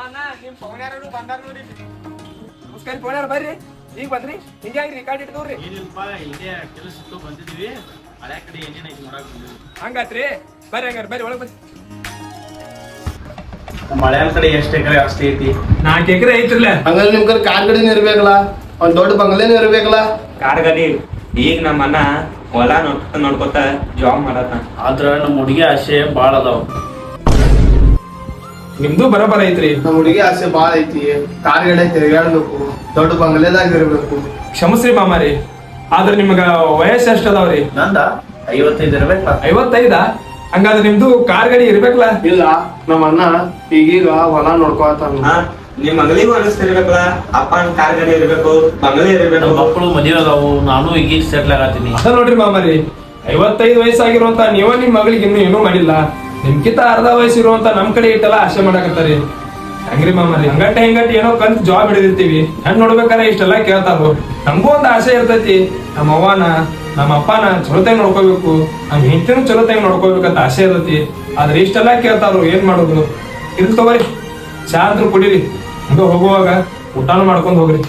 ನಿಮ್ ಪವನ್ಯಾರು ಬಂದಾರ ನೋಡಿ. ನಮಸ್ಕಾರ ಪವನ್ಯಾರ ಬರ್ರಿ. ಈಗ ಬಂದ್ರಿ ಹಿಂಗಾಗಿ ರಿಕಾರ್ಡ್ ಇಟ್ಕೋರಿ. ಏನಿಲ್ಪ ಇಲ್ಲೇ ಕೆಲಸ ಇತ್ತು ಬಂದಿದ್ವಿ. ಹಳೆ ಕಡೆ ಏನೇನೈತಿ ನೋಡಕ್ ಬಂದಿದ್ವಿ. ಹಂಗಾತ್ರಿ ಬರ್ರಿ ಹಂಗಾರ ಬರ್ರಿ ಒಳಗ್ ಬರ್ರಿ. ನಮ್ಮ ಹಳೆ ಕಡೆ ಎಷ್ಟು ಎಕರೆ ಅಷ್ಟೇ ಐತಿ? 4 ಎಕರೆ ಐತ್ರಲ್ಲ. ಹಂಗಾರೆ ನಿಮ್ ಕಡೆ ಕಾರ್ ಗಡಿನ ಇರ್ಬೇಕಲ್ಲ, ಒಂದ್ ದೊಡ್ಡ ಬಂಗ್ಲೆನೂ ಇರ್ಬೇಕಲ್ಲ. ಕಾರ್ ಗಾಡಿ ಈಗ ನಮ್ಮ ಅಣ್ಣ ಹೊಲ ನೋಡ್ಕೊತ ಜಾಬ್ ಮಾಡತ್ತ. ಆದ್ರ ನಮ್ಮ ಹುಡುಗಿ ಆಸೆ ಬಾಳ ಅದಾವ. ನಿಮ್ದು ಬರಬರ ಐತ್ರಿ. ನಮ್ ಹುಡುಗಿ ಆಸೆ ಬಾಳ ಐತಿ. ಕಾರ್ ಗಡೆ ತಿರ್ಗಾಡ್ಬೇಕು, ದೊಡ್ಡ ಬಂಗ್ಲೆದಾಗ ಇರ್ಬೇಕು. ಕ್ಷಮಸ್ರಿ ಮಾಮಾರಿ, ಆದ್ರ ನಿಮ್ಗ ವಯಸ್ಸು ಎಷ್ಟ್ ಅದಾವ್ರಿ? ನಂದ 55 ಇರ್ಬೇಕ. 55? ಹಂಗಾದ್ರೆ ನಿಮ್ದು ಕಾರ್ ಗಾಡಿ ಇರ್ಬೇಕಲ್ಲ? ಇಲ್ಲ, ನಮ್ಮ ಅಣ್ಣ ಈಗೀಗ ಹೊಲ ನೋಡ್ಕೊತಾನ. ನಿಮ್ ಮಗಳಿಗೂ ಅನಿಸ್ತಿರ್ಬೇಕಲ್ಲ, ಅಪ್ಪನ ಕಾರ್ ಗಾಡಿ ಇರ್ಬೇಕು, ಬಂಗಲೆ ಇರ್ಬೇಕು. ನಮ್ಮ ಮಕ್ಕಳು ಮದುವೆ ಅದಾವು, ನಾನು ಈಗ ಸೆಟ್ಲ್ ಆಗತ್ತೀನಿ. ಅದ ನೋಡ್ರಿ ಮಾಮಾರಿ, 55 ವಯಸ್ಸಾಗಿರುವಂತ ನೀವ ನಿಮ್ ಮಗಳಿಗೆ ಇನ್ನೂ ಏನೂ ಮಾಡಿಲ್ಲ. ನಿಮ್ಕಿಂತ ಅರ್ಧ ವಯಸ್ಸಿರುವಂತ ನಮ್ ಕಡೆ ಇಟ್ಟೆಲ್ಲ ಆಸೆ ಮಾಡಕತ್ತಾರಿ. ಹಂಗ್ರಿ ಮಾಮಾರಿ, ಹೆಂಗಟ್ಟಿ ಏನೋ ಕಲ್ತ್ ಜಾಬ್ ಹಿಡಿದಿರ್ತೀವಿ. ಹೆಣ್ ನೋಡ್ಬೇಕಾರೆ ಇಷ್ಟೆಲ್ಲ ಕೇಳ್ತಾರು. ನಮಗೂ ಒಂದ್ ಆಸೆ ಇರ್ತೈತಿ, ನಮ್ಮ ಅವ್ವನ ನಮ್ಮ ಅಪ್ಪನ ಚಲೋತಾಗ ನೋಡ್ಕೋಬೇಕು, ನಮ್ ಹೆಂಡತಿನೂ ಚಲೋತಾಗ ನೋಡ್ಕೋಬೇಕಂತ ಆಸೆ ಇರ್ತೈತಿ. ಆದ್ರೆ ಇಷ್ಟೆಲ್ಲ ಕೇಳ್ತಾರು, ಏನ್ ಮಾಡುದು? ಇರ್ಲಿ ತಗೋರಿ, ಚಾ ಅಂದ್ರೂ ಕುಡೀರಿ. ಹಂಗ ಹೋಗುವಾಗ ಊಟಾನು ಮಾಡ್ಕೊಂಡ್ ಹೋಗ್ರಿ.